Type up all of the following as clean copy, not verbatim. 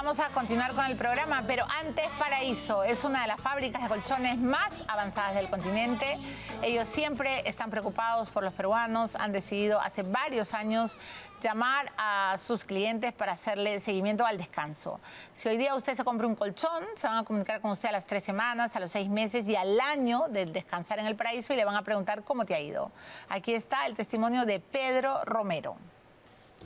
vamos a continuar con el programa, pero antes Paraíso es una de las fábricas de colchones más avanzadas del continente. Ellos siempre están preocupados por los peruanos, han decidido hace varios años llamar a sus clientes para hacerle seguimiento al descanso. Si hoy día usted se compra un colchón, se van a comunicar con usted a las 3 semanas, a los 6 meses y al año de descansar en el Paraíso y le van a preguntar cómo te ha ido. Aquí está el testimonio de Pedro Romero.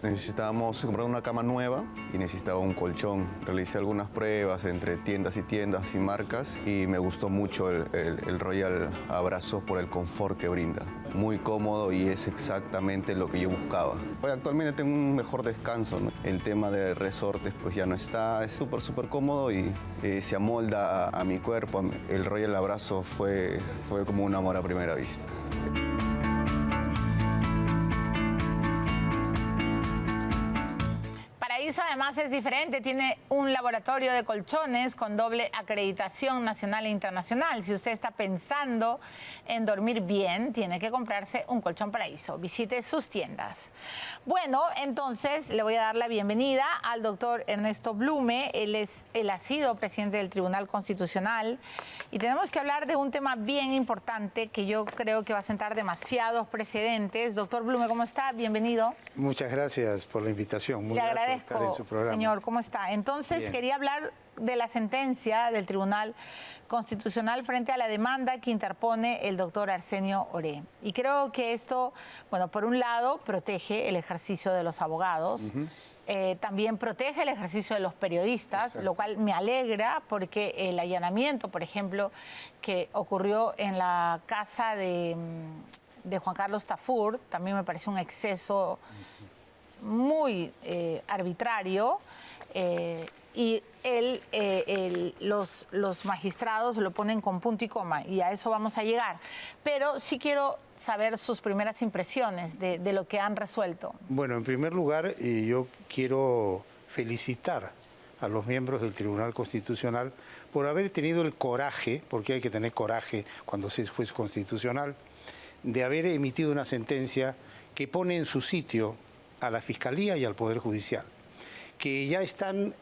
Necesitábamos comprar una cama nueva y necesitaba un colchón. Realicé algunas pruebas entre tiendas y marcas y me gustó mucho el Royal Abrazo por el confort que brinda. Muy cómodo y es exactamente lo que yo buscaba. Hoy actualmente tengo un mejor descanso, ¿no? El tema de resortes pues ya no está, es súper cómodo y se amolda a mi cuerpo. El Royal Abrazo fue como un amor a primera vista. Paraíso además es diferente, tiene un laboratorio de colchones con doble acreditación nacional e internacional. Si usted está pensando en dormir bien, tiene que comprarse un colchón Paraíso. Visite sus tiendas. Bueno, entonces le voy a dar la bienvenida al doctor Ernesto Blume. Él ha sido presidente del Tribunal Constitucional y tenemos que hablar de un tema bien importante que yo creo que va a sentar demasiados precedentes. Doctor Blume, ¿cómo está? Bienvenido. Muchas gracias por la invitación. Muy Le agradezco, en su programa. señor, ¿cómo está? Entonces, bien, quería hablar de la sentencia del Tribunal Constitucional frente a la demanda que interpone el doctor Arsenio Oré. Y creo que esto, bueno, por un lado, protege el ejercicio de los abogados, también protege el ejercicio de los periodistas, exacto, lo cual me alegra porque el allanamiento, por ejemplo, que ocurrió en la casa de Juan Carlos Tafur, también me pareció un exceso muy arbitrario y los magistrados lo ponen con punto y coma y a eso vamos a llegar. Pero sí quiero saber sus primeras impresiones de lo que han resuelto. Bueno, en primer lugar, yo quiero felicitar a los miembros del Tribunal Constitucional por haber tenido el coraje, porque hay que tener coraje cuando se es juez constitucional, de haber emitido una sentencia que pone en su sitio a la Fiscalía y al Poder Judicial, que ya están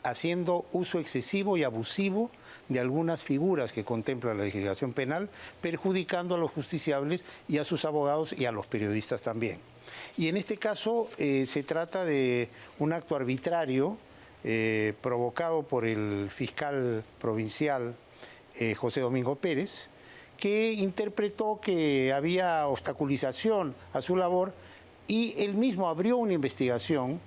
haciendo uso excesivo y abusivo de algunas figuras que contempla la legislación penal, perjudicando a los justiciables y a sus abogados y a los periodistas también. Y en este caso se trata de un acto arbitrario provocado por el fiscal provincial José Domingo Pérez, que interpretó que había obstaculización a su labor y él mismo abrió una investigación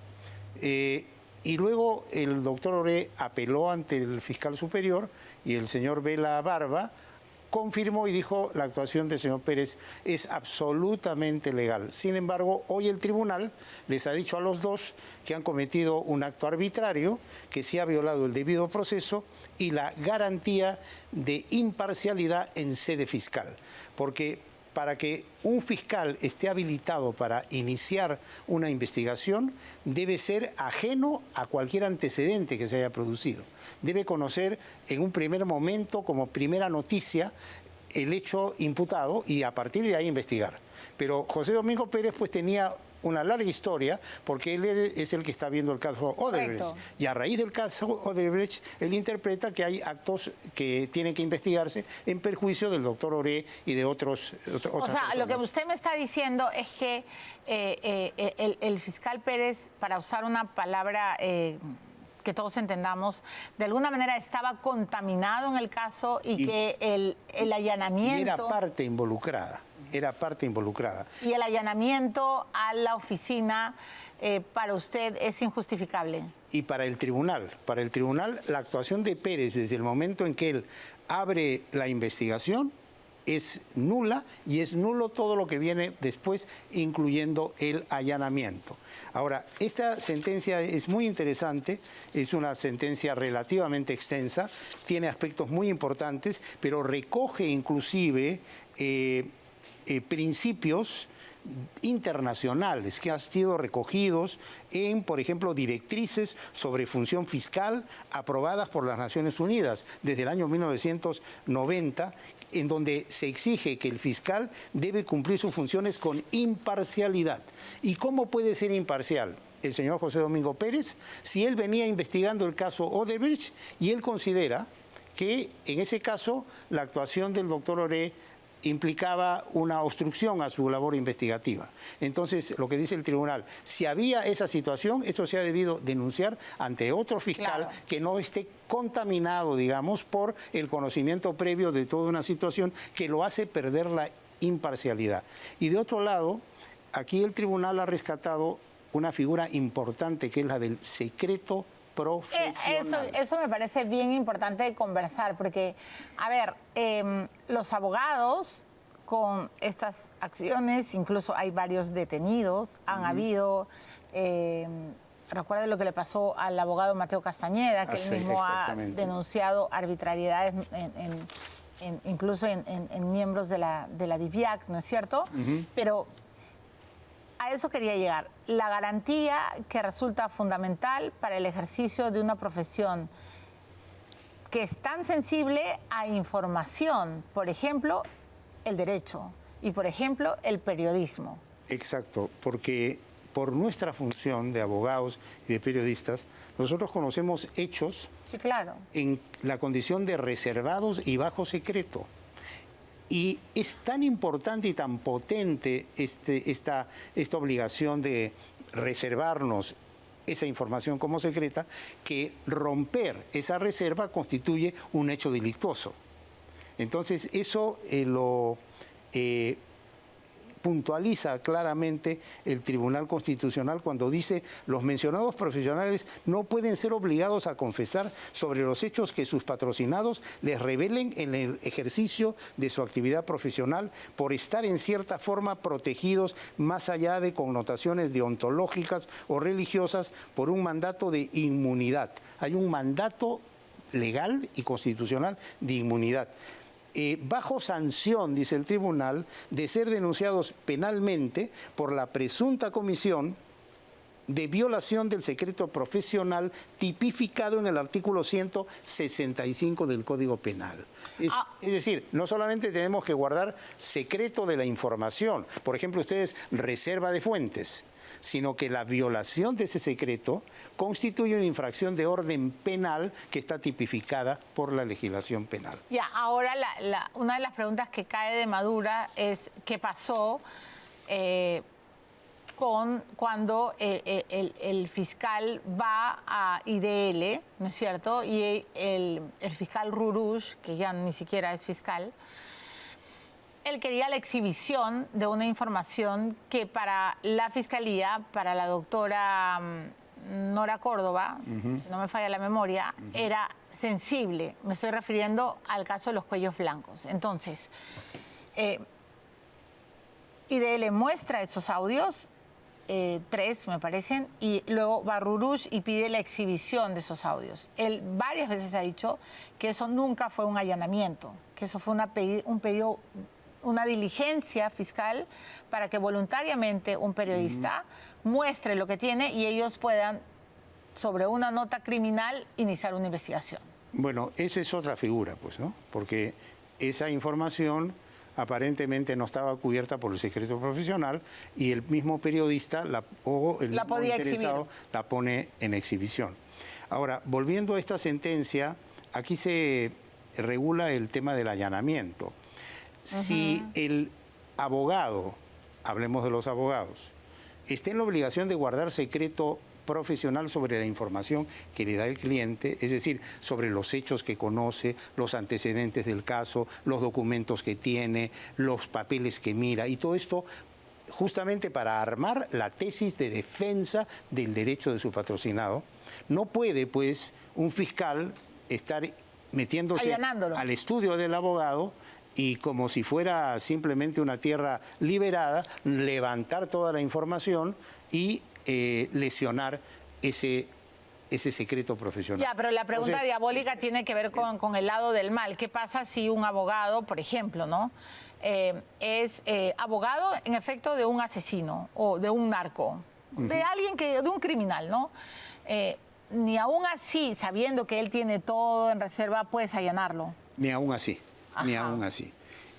y luego el doctor Oré apeló ante el fiscal superior y el señor Vela Barba confirmó y dijo la actuación del señor Pérez es absolutamente legal. Sin embargo, hoy el tribunal les ha dicho a los dos que han cometido un acto arbitrario, que se ha violado el debido proceso y la garantía de imparcialidad en sede fiscal. Porque para que un fiscal esté habilitado para iniciar una investigación, debe ser ajeno a cualquier antecedente que se haya producido. Debe conocer en un primer momento, como primera noticia, el hecho imputado y a partir de ahí investigar. Pero José Domingo Pérez pues tenía una larga historia, porque él es el que está viendo el caso Odebrecht. Correcto. Y a raíz del caso Odebrecht, él interpreta que hay actos que tienen que investigarse en perjuicio del doctor Oré y de otras personas. Lo que usted me está diciendo es que el fiscal Pérez, para usar una palabra que todos entendamos, de alguna manera estaba contaminado en el caso y que el allanamiento... Y era parte involucrada. Era parte involucrada. Y el allanamiento a la oficina para usted es injustificable. Y para el tribunal, la actuación de Pérez desde el momento en que él abre la investigación es nula y es nulo todo lo que viene después, incluyendo el allanamiento. Ahora, esta sentencia es muy interesante, es una sentencia relativamente extensa, tiene aspectos muy importantes, pero recoge inclusive principios internacionales que han sido recogidos en, por ejemplo, directrices sobre función fiscal aprobadas por las Naciones Unidas desde el año 1990, en donde se exige que el fiscal debe cumplir sus funciones con imparcialidad. ¿Y cómo puede ser imparcial el señor José Domingo Pérez si él venía investigando el caso Odebrecht y él considera que en ese caso la actuación del doctor Oré implicaba una obstrucción a su labor investigativa? Entonces, lo que dice el tribunal, si había esa situación, eso se ha debido denunciar ante otro fiscal que no esté contaminado, digamos, por el conocimiento previo de toda una situación que lo hace perder la imparcialidad. Y de otro lado, aquí el tribunal ha rescatado una figura importante que es la del secreto profesional. Eso me parece bien importante conversar, porque, a ver, los abogados con estas acciones, incluso hay varios detenidos, han habido, recuerda lo que le pasó al abogado Mateo Castañeda, que él mismo ha denunciado arbitrariedades incluso en miembros de la DIVIAC, ¿no es cierto? Pero a eso quería llegar. La garantía que resulta fundamental para el ejercicio de una profesión que es tan sensible a información, por ejemplo, el derecho y, por ejemplo, el periodismo. Exacto, porque por nuestra función de abogados y de periodistas, nosotros conocemos hechos en la condición de reservados y bajo secreto. Y es tan importante y tan potente esta obligación de reservarnos esa información como secreta, que romper esa reserva constituye un hecho delictuoso. Entonces, eso lo puntualiza claramente el Tribunal Constitucional cuando dice: los mencionados profesionales no pueden ser obligados a confesar sobre los hechos que sus patrocinados les revelen en el ejercicio de su actividad profesional, por estar en cierta forma protegidos más allá de connotaciones deontológicas o religiosas por un mandato de inmunidad. Hay un mandato legal y constitucional de inmunidad. Bajo sanción, dice el tribunal, de ser denunciados penalmente por la presunta comisión de violación del secreto profesional tipificado en el artículo 165 del Código Penal. Es decir, no solamente tenemos que guardar secreto de la información, por ejemplo, ustedes reserva de fuentes, sino que la violación de ese secreto constituye una infracción de orden penal que está tipificada por la legislación penal. Ya, ahora una de las preguntas que cae de madura es qué pasó cuando el fiscal va a IDL, ¿no es cierto? Y el fiscal Rurush, que ya ni siquiera es fiscal, él quería la exhibición de una información que para la Fiscalía, para la doctora Nora Córdoba, si no me falla la memoria, era sensible. Me estoy refiriendo al caso de los cuellos blancos. Entonces, IDL muestra esos audios, 3 me parecen, y luego va Rurush y pide la exhibición de esos audios. Él varias veces ha dicho que eso nunca fue un allanamiento, que eso fue un pedido, una diligencia fiscal para que voluntariamente un periodista muestre lo que tiene y ellos puedan, sobre una nota criminal, iniciar una investigación. Bueno, esa es otra figura, pues, ¿no? Porque esa información aparentemente no estaba cubierta por el secreto profesional y el mismo periodista o el mismo interesado la pone en exhibición. Ahora, volviendo a esta sentencia, aquí se regula el tema del allanamiento. Si el abogado, hablemos de los abogados, está en la obligación de guardar secreto profesional sobre la información que le da el cliente, es decir, sobre los hechos que conoce, los antecedentes del caso, los documentos que tiene, los papeles que mira, y todo esto justamente para armar la tesis de defensa del derecho de su patrocinado. No puede, pues, un fiscal estar metiéndose al estudio del abogado y, como si fuera simplemente una tierra liberada, levantar toda la información y lesionar ese secreto profesional. Ya, pero la pregunta diabólica tiene que ver con el lado del mal. ¿Qué pasa si un abogado, por ejemplo, ¿no? es abogado, en efecto, de un asesino o de un narco, de alguien de un criminal, ¿no? Ni aún así, sabiendo que él tiene todo en reserva, puedes allanarlo. Ni aún así, ni aún así.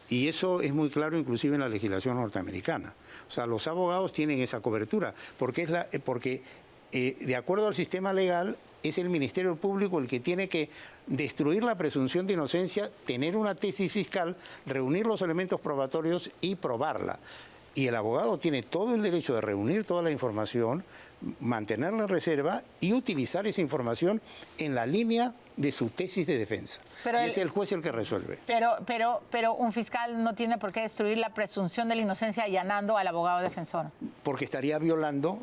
Y eso es muy claro inclusive en la legislación norteamericana. O sea, los abogados tienen esa cobertura, porque de acuerdo al sistema legal, es el Ministerio Público el que tiene que destruir la presunción de inocencia, tener una tesis fiscal, reunir los elementos probatorios y probarla. Y el abogado tiene todo el derecho de reunir toda la información, mantenerla en reserva y utilizar esa información en la línea de su tesis de defensa. Y es el juez el que resuelve. Pero un fiscal no tiene por qué destruir la presunción de la inocencia allanando al abogado defensor. Porque estaría violando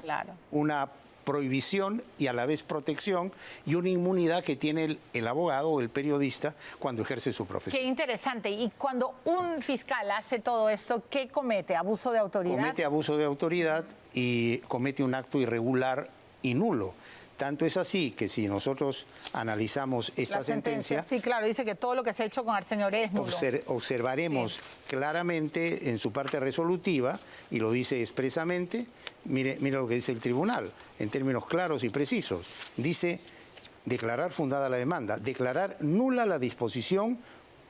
una prohibición y a la vez protección y una inmunidad que tiene el abogado o el periodista cuando ejerce su profesión. Qué interesante. Y cuando un fiscal hace todo esto, ¿qué comete? ¿Abuso de autoridad? Comete abuso de autoridad y comete un acto irregular y nulo. Tanto es así que si nosotros analizamos esta sentencia... Sí, claro, dice que todo lo que se ha hecho con Arsenio Oré es nulo. Observaremos claramente en su parte resolutiva, y lo dice expresamente, mire lo que dice el tribunal, en términos claros y precisos. Dice, declarar fundada la demanda, declarar nula la disposición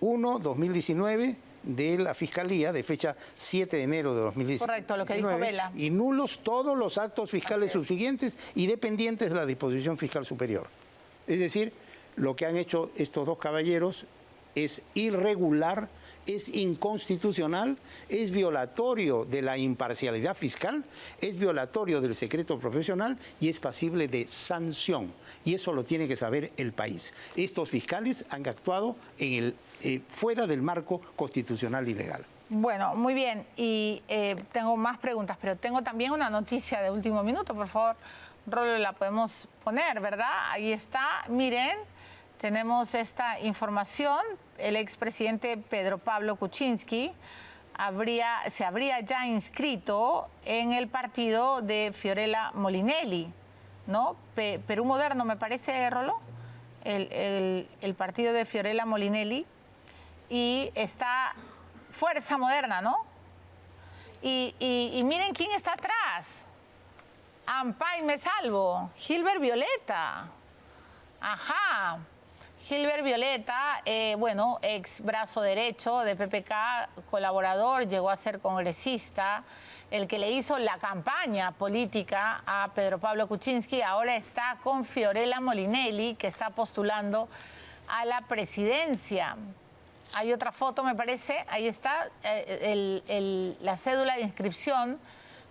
1/2019 de la Fiscalía, de fecha 7 de enero de 2019. Correcto, lo que dijo Vela. Y nulos todos los actos fiscales subsiguientes y dependientes de la disposición fiscal superior. Es decir, lo que han hecho estos dos caballeros es irregular, es inconstitucional, es violatorio de la imparcialidad fiscal, es violatorio del secreto profesional y es pasible de sanción. Y eso lo tiene que saber el país. Estos fiscales han actuado fuera del marco constitucional y legal. Bueno, muy bien. Y tengo más preguntas, pero tengo también una noticia de último minuto. Por favor, Rolo, la podemos poner, ¿verdad? Ahí está. Miren, tenemos esta información. El expresidente Pedro Pablo Kuczynski se habría ya inscrito en el partido de Fiorella Molinelli, ¿no? Perú Moderno, me parece, Rolo, el partido de Fiorella Molinelli. Y está Fuerza Moderna, ¿no? Y miren quién está atrás. Ampay Me Salvo, Gilbert Violeta. Ajá. Gilbert Violeta, bueno, ex brazo derecho de PPK, colaborador, llegó a ser congresista, el que le hizo la campaña política a Pedro Pablo Kuczynski, ahora está con Fiorella Molinelli, que está postulando a la presidencia. Hay otra foto, me parece, ahí está la cédula de inscripción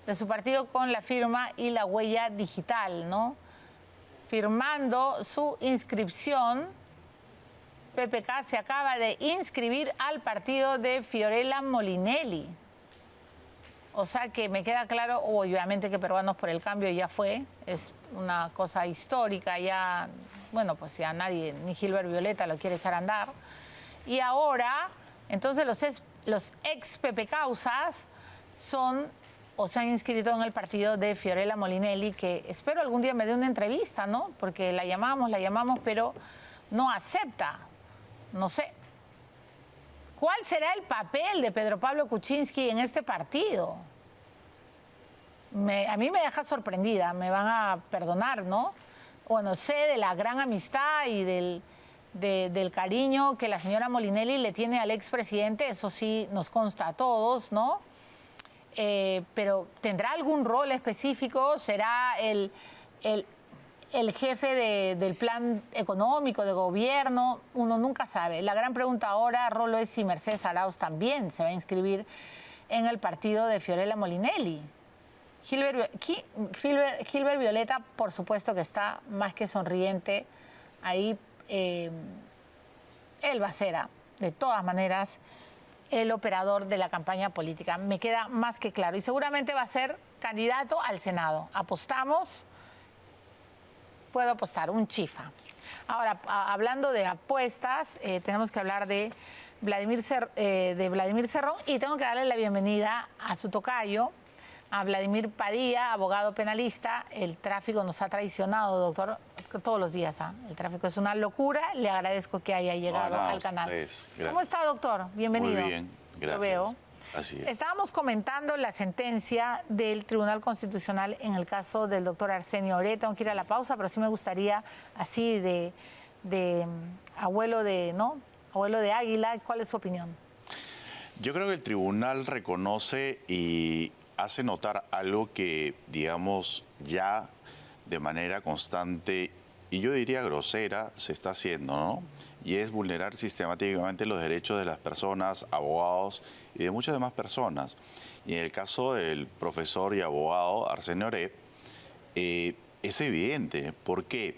de su partido con la firma y la huella digital, ¿no? Firmando su inscripción, PPK se acaba de inscribir al partido de Fiorella Molinelli. O sea que me queda claro, obviamente que Peruanos por el Cambio ya fue, es una cosa histórica, ya, bueno, pues ya nadie, ni Gilbert Violeta lo quiere echar a andar. Y ahora, entonces los ex PPCausas son o se han inscrito en el partido de Fiorella Molinelli, que espero algún día me dé una entrevista, ¿no? Porque la llamamos, pero no acepta. No sé. ¿Cuál será el papel de Pedro Pablo Kuczynski en este partido? A mí me deja sorprendida, me van a perdonar, ¿no? Bueno, sé de la gran amistad y del cariño que la señora Molinelli le tiene al expresidente, eso sí nos consta a todos, ¿no? Pero ¿tendrá algún rol específico? ¿Será el jefe del plan económico, de gobierno? Uno nunca sabe. La gran pregunta ahora, Rolo, es si Mercedes Arauz también se va a inscribir en el partido de Fiorella Molinelli. Gilbert Violeta, por supuesto que está más que sonriente. Ahí él va a ser, de todas maneras, el operador de la campaña política. Me queda más que claro. Y seguramente va a ser candidato al Senado. ¿Apostamos? Puedo apostar, un chifa. Ahora, hablando de apuestas, tenemos que hablar de Vladimir Cerrón y tengo que darle la bienvenida a su tocayo, a Vladimir Padilla, abogado penalista. El tráfico nos ha traicionado, doctor, todos los días. El tráfico es una locura. Le agradezco que haya llegado al canal. ¿Cómo está, doctor? Bienvenido. Muy bien, gracias. Lo veo. Así es. Estábamos comentando la sentencia del Tribunal Constitucional en el caso del doctor Arsenio Oré. Tengo que ir a la pausa, pero sí me gustaría, así de abuelo de, ¿no? Abuelo de águila, ¿cuál es su opinión? Yo creo que el tribunal reconoce y hace notar algo que, digamos, ya de manera constante y yo diría grosera se está haciendo, ¿no? Y es vulnerar sistemáticamente los derechos de las personas, abogados y de muchas demás personas. Y en el caso del profesor y abogado Arsenio Oré, es evidente. ¿Por qué?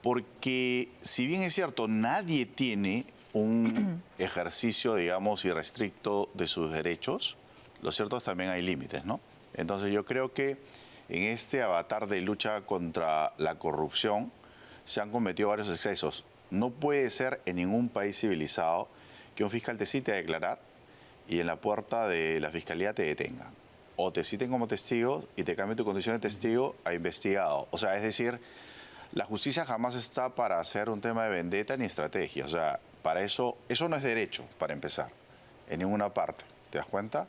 Porque si bien es cierto, nadie tiene un ejercicio, digamos, irrestricto de sus derechos, lo cierto es que también hay límites, ¿no? Entonces yo creo que en este avatar de lucha contra la corrupción se han cometido varios excesos. No puede ser en ningún país civilizado que un fiscal te cite a declarar y en la puerta de la fiscalía te detengan. O te citen como testigo y te cambien tu condición de testigo a investigado. O sea, es decir, la justicia jamás está para hacer un tema de vendetta ni estrategia. O sea, para eso no es derecho, para empezar, en ninguna parte. ¿Te das cuenta?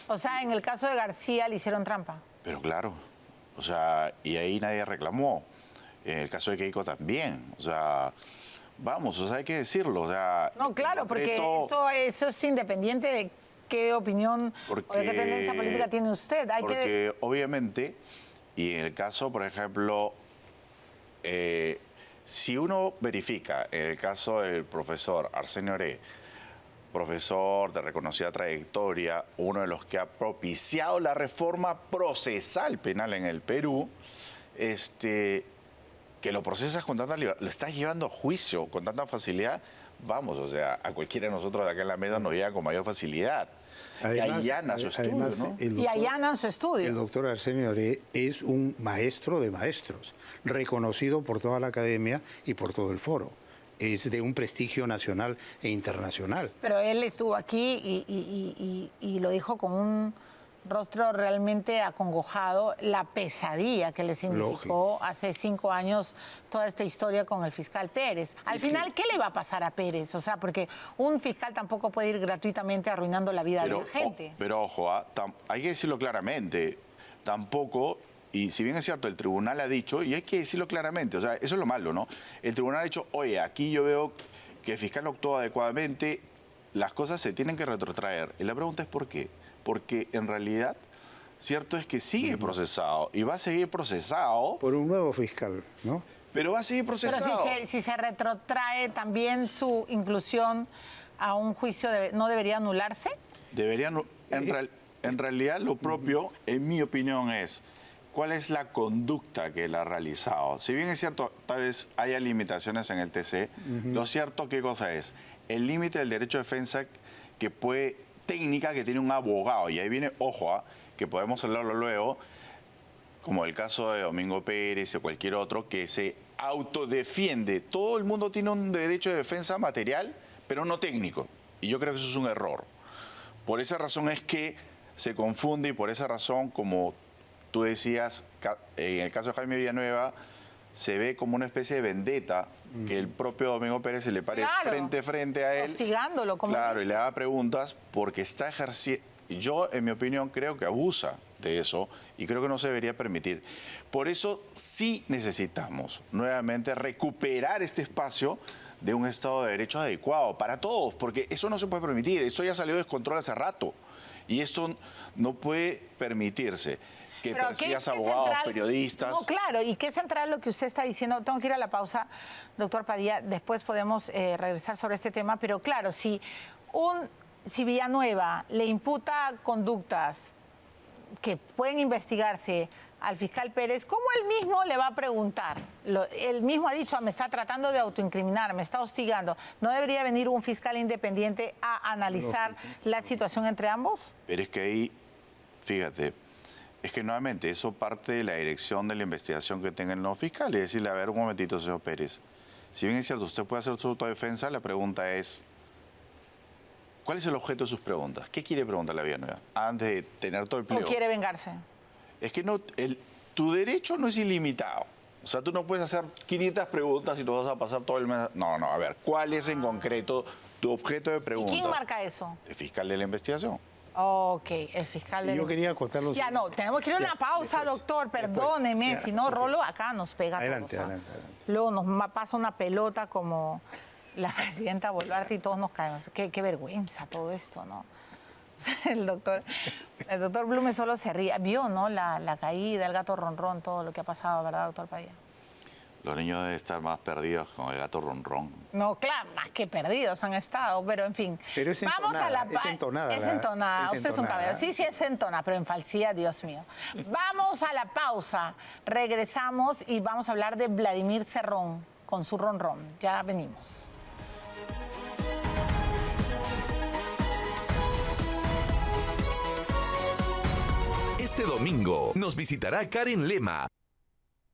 O sea, en el caso de García le hicieron trampa. Pero claro, o sea, y ahí nadie reclamó. En el caso de Keiko también. O sea, vamos, o sea, hay que decirlo. O sea, no, claro, porque eso es independiente de qué opinión o de qué tendencia política tiene usted. Porque obviamente, y en el caso, por ejemplo, si uno verifica, en el caso del profesor Arsenio Oré, profesor de reconocida trayectoria, uno de los que ha propiciado la reforma procesal penal en el Perú, que lo procesas con tanta libertad, lo estás llevando a juicio con tanta facilidad, vamos, o sea, a cualquiera de nosotros de acá en la mesa nos llega con mayor facilidad. Además, y allana su estudio, además, ¿no? Y allanan su estudio. El doctor Arsenio Oré es un maestro de maestros, reconocido por toda la academia y por todo el foro. Es de un prestigio nacional e internacional. Pero él estuvo aquí y lo dijo con un rostro realmente acongojado, la pesadilla que le significó hace 5 años toda esta historia con el fiscal Pérez. Al final, ¿qué le va a pasar a Pérez? O sea, porque un fiscal tampoco puede ir gratuitamente arruinando la vida de la gente. Pero ojo, hay que decirlo claramente, tampoco, y si bien es cierto, el tribunal ha dicho, y hay que decirlo claramente, o sea, eso es lo malo, ¿no? El tribunal ha dicho, oye, aquí yo veo que el fiscal no actuó adecuadamente, las cosas se tienen que retrotraer. Y la pregunta es ¿por qué? Porque en realidad, cierto es que sigue procesado y va a seguir procesado. Por un nuevo fiscal, ¿no? Pero va a seguir procesado. Pero si se retrotrae también su inclusión a un juicio, ¿no debería anularse? Debería, en realidad lo propio, en mi opinión, es cuál es la conducta que él ha realizado. Si bien es cierto, tal vez haya limitaciones en el TC, lo cierto, ¿qué cosa es? El límite del derecho de defensa que puede... técnica que tiene un abogado, y ahí viene, ojo, que podemos hablarlo luego, como el caso de Domingo Pérez o cualquier otro, que se autodefiende. Todo el mundo tiene un derecho de defensa material, pero no técnico, y yo creo que eso es un error. Por esa razón es que se confunde, y por esa razón, como tú decías, en el caso de Jaime Villanueva, se ve como una especie de vendetta que el propio Domingo Pérez se le pare frente a él. Hostigándolo, como claro, y le haga preguntas porque está ejerciendo. Yo, en mi opinión, creo que abusa de eso y creo que no se debería permitir. Por eso sí necesitamos nuevamente recuperar este espacio de un Estado de Derecho adecuado para todos, porque eso no se puede permitir. Esto ya salió de descontrol hace rato y esto no puede permitirse. Que persigas abogados, periodistas. No, claro, y qué central lo que usted está diciendo. Tengo que ir a la pausa, doctor Padilla, después podemos regresar sobre este tema, pero claro, si Villanueva le imputa conductas que pueden investigarse al fiscal Pérez, ¿cómo él mismo le va a preguntar? Él mismo ha dicho, me está tratando de autoincriminar, me está hostigando. ¿No debería venir un fiscal independiente a analizar la situación entre ambos? Pero es que ahí, fíjate, es que nuevamente eso parte de la dirección de la investigación que tenga el nuevo fiscal y decirle, a ver, un momentito, señor Pérez, si bien es cierto, usted puede hacer su autodefensa, la pregunta es, ¿cuál es el objeto de sus preguntas? ¿Qué quiere preguntarle a Villanueva antes de tener todo el pliego? ¿O quiere vengarse? Es que tu derecho no es ilimitado. O sea, tú no puedes hacer 500 preguntas y tú vas a pasar todo el mes. No, a ver, ¿cuál es en concreto tu objeto de pregunta? ¿Y quién marca eso? El fiscal de la investigación. Ok, el fiscal de... Y yo quería contarlo. Ya no, tenemos que ir a una pausa, después, doctor, después. perdóneme, Ya, si no, ok. Rolo acá nos pega a Adelante, todos, ¿ah? adelante, adelante. Luego pasa una pelota como la presidenta Boluarte y todos nos caemos. Qué vergüenza todo esto, ¿no? El doctor Blume solo se ríe. Vio, ¿no? La caída, el gato ronrón, todo lo que ha pasado, ¿verdad, doctor Padilla? Los niños deben estar más perdidos con el gato ronrón. No, claro, más que perdidos han estado, pero en fin. Pero es entonada, es entonada. Es entonada, Es usted es un entonada. caballero. Sí, es entonada, pero en falsía, Dios mío. Vamos a la pausa, regresamos y vamos a hablar de Vladimir Cerrón con su ronrón. Ya venimos. Este domingo nos visitará Karen Lema,